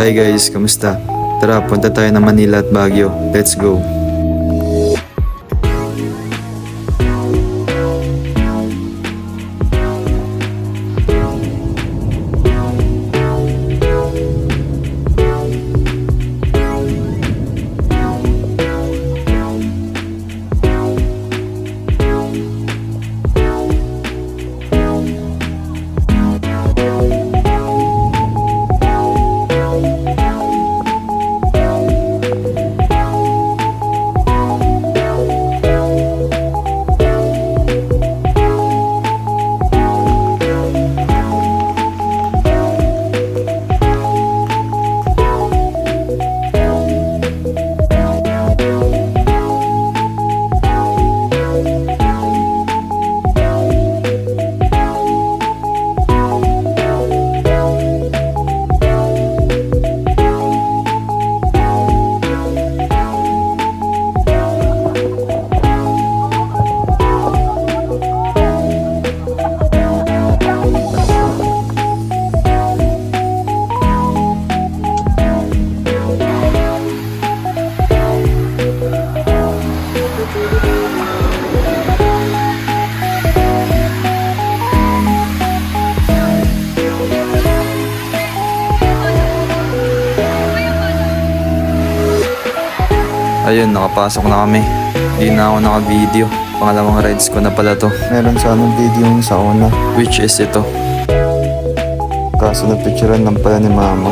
Hi guys, kamusta? Tara, punta tayo ng Manila at Baguio. Let's go! Ayun, nakapasok na kami. Hindi na ako naka-video. Pangalawang rides ko na pala to. Meron sanang video yung sa una, which is ito. Kaso napicturean lang pala ni mama.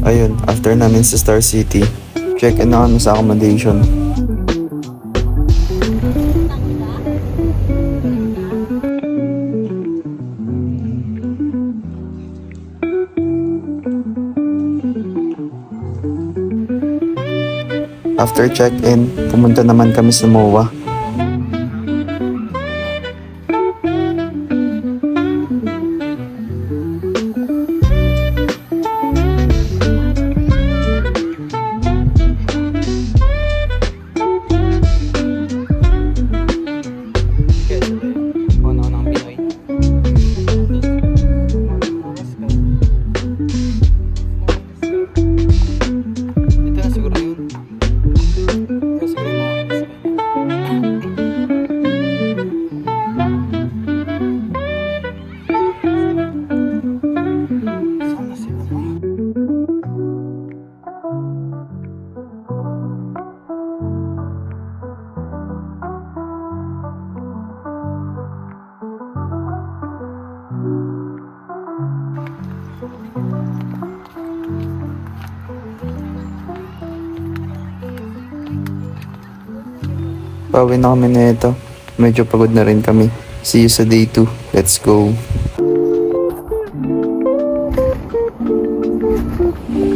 Ayun, after namin sa Star City, check-in na kami sa accommodation. After check-in, pumunta naman kami sa MOA. Pauwi na kami na ito. Medyo pagod na rin kami. See you sa day 2. Let's go.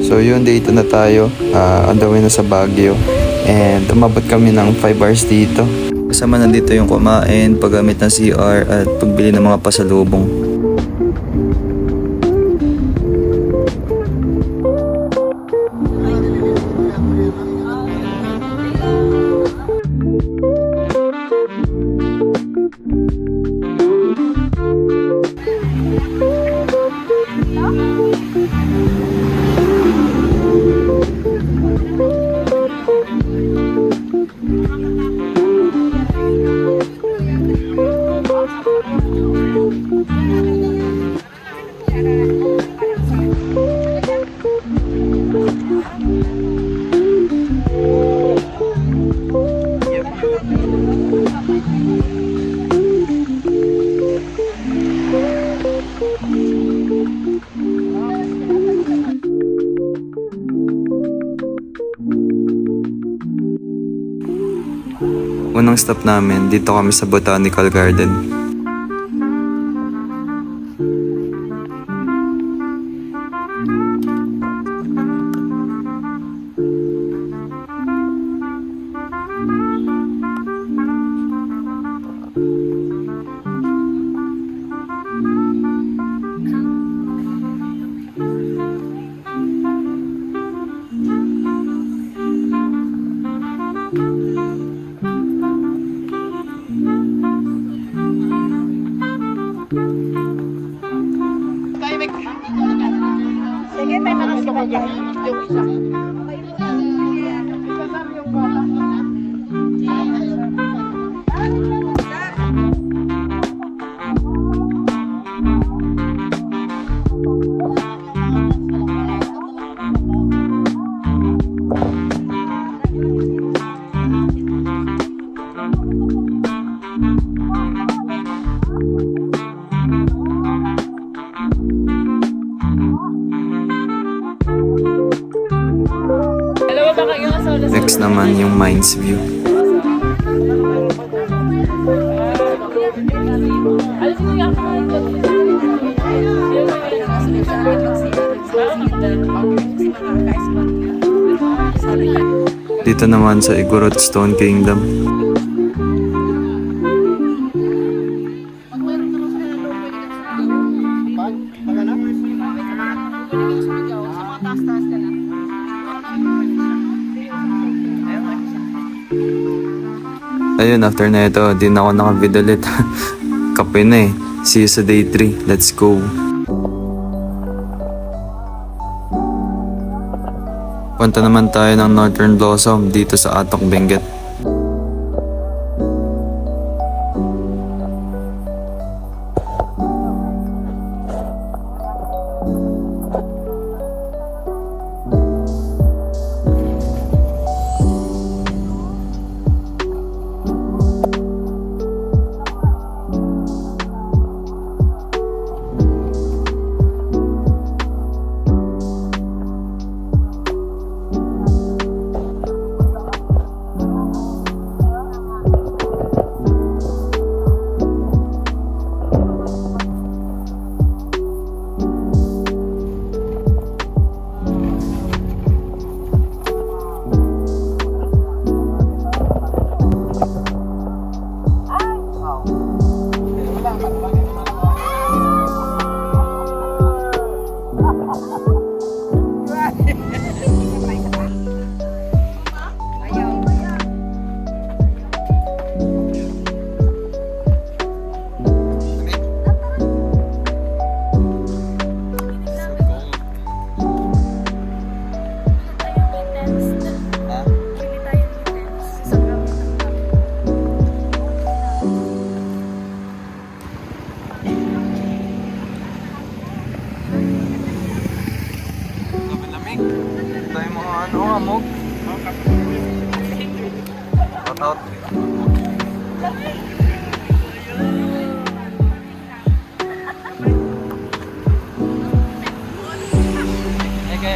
So yun, day 2 na tayo. On the way na sa Baguio. And umabot kami ng 5 hours dito. Kasama na dito yung kumain, paggamit ng CR at pagbili ng mga pasalubong. Unang stop namin, dito kami sa Botanical Garden. Sige, may mga gusto ko dyan. Yung isa. Next naman yung Mines View. Dito naman sa Igorot Stone Kingdom. Ayun, after na ito, di na ako nakavid ulit. Kape na eh. See you sa day 3. Let's go. Punta naman tayo ng Northern Blossom dito sa Atok, Benguet. Tayo mga amog. Out.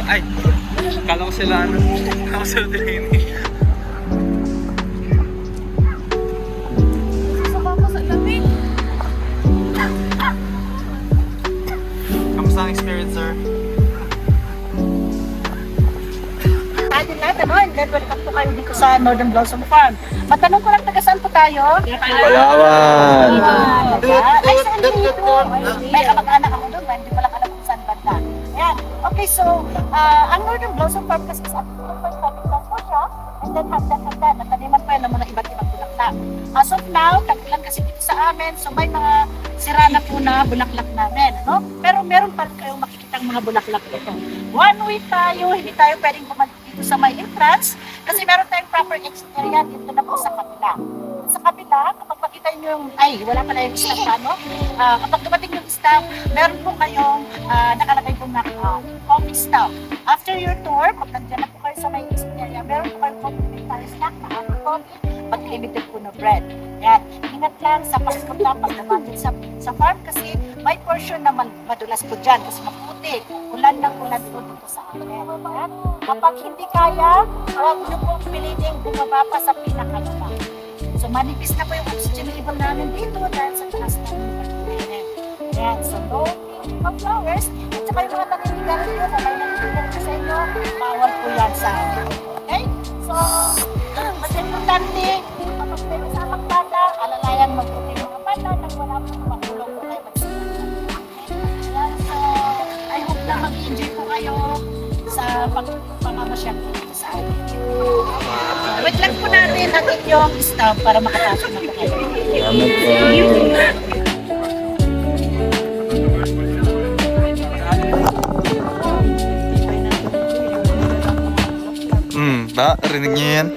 Ay, kala ko sila kala ko sila Delaney. Sasama ko sa lamig. Kamusta ang experience, sir? Atin natin, hon. then welcome po kayo dito sa Northern Blossom Farm. Matanong ko lang, taga saan po tayo? Palawan! Ay, saan dito? May kamag-anak ako doon, hindi ko lang alam kung saan banda. Ayan. Okay, so, ang Northern Blossom Farm kasi sa ating lang po siya, and then hagdan, nataniman pa yan ng mga iba't ibang bulaklak. As of now, tag-ulan kasi dito sa amin, so may mga sira na po na bulaklak namin, no? Pero meron pa rin kayong makikitang mga bulaklak dito. One way tayo, hindi tayo pwedeng bumalik dito sa may entrance kasi meron tayong proper exit area dito na po sa kabila. Sa kabila, kapag makita nyo yung, ay, wala pala yung staff, ano? Kapag dumating yung staff, meron po kayong nakalagay po na coffee staff. After your tour, pag nandiyan na po kayo sa may exit area, meron po kayong coffee tayo snack na apple coffee, pag limited po na bread. Yan. Ingat lang sa pagpunta pag dumating sa farm kasi may portion na madulas po dyan kasi maputi. Ulan po dito sa amin. Yan. Kapag hindi kaya, huwag nyo pong piliting bumaba pa sa pinakababa. So manipis na po yung oxygen level namin dito dahil sa taas ng lugar. Ayan, so no picking of flowers. At saka yung mga naninigaran nyo, na may naninigaran sa inyo, bawal po yan sa amin. Okay? So, mas importante, kapag may kasamang bata, alalayan magputi yung mga bata nang wala po makulong po kayo magsimulan. Ayan, so, I hope na mag-enjoy po kayo sa pagmamasyal dito sa amin. Wait lang po natin ang inyong staff para makapasok na po kayo. Salamat po. Ba, rinig niyo yan?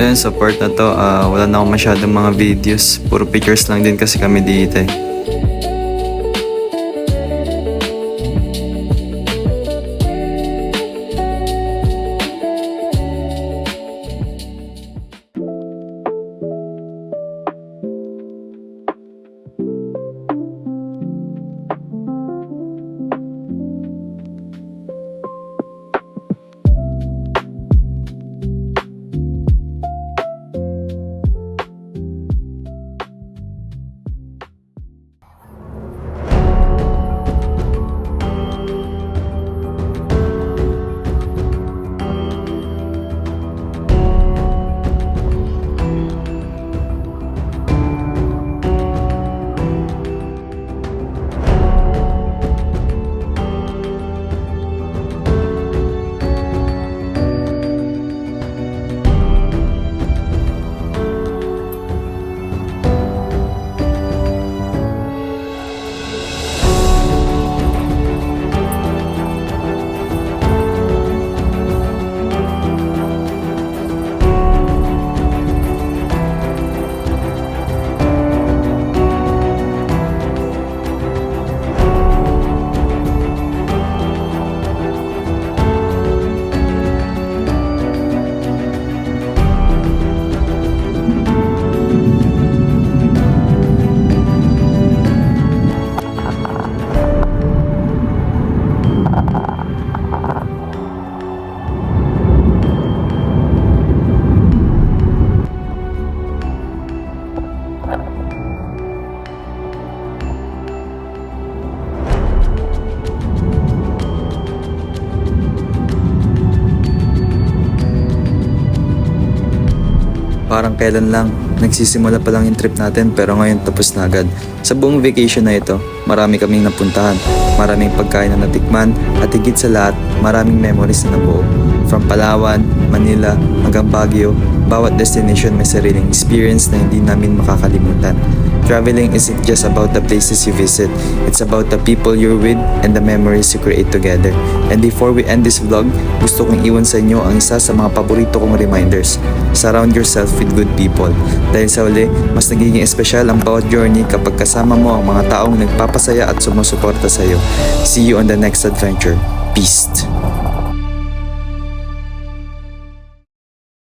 Ayun, sa part na to, wala na akong masyadong mga videos. Puro pictures lang din kasi kami dito eh. Parang kailan lang, nagsisimula pa lang yung trip natin pero ngayon tapos na agad. Sa buong vacation na ito, marami kaming napuntahan, maraming pagkain na natikman at higit sa lahat, maraming memories na nabuo. From Palawan, Manila, hanggang Baguio, bawat destination may sariling experience na hindi namin makakalimutan. Traveling isn't just about the places you visit, it's about the people you're with and the memories you create together. And before we end this vlog, gusto kong iwan sa inyo ang isa sa mga paborito kong reminders. Surround yourself with good people. Dahil sa uli, mas nagiging espesyal ang bawat journey kapag kasama mo ang mga taong nagpapasaya at sumusuporta sa iyo. See you on the next adventure. Peace.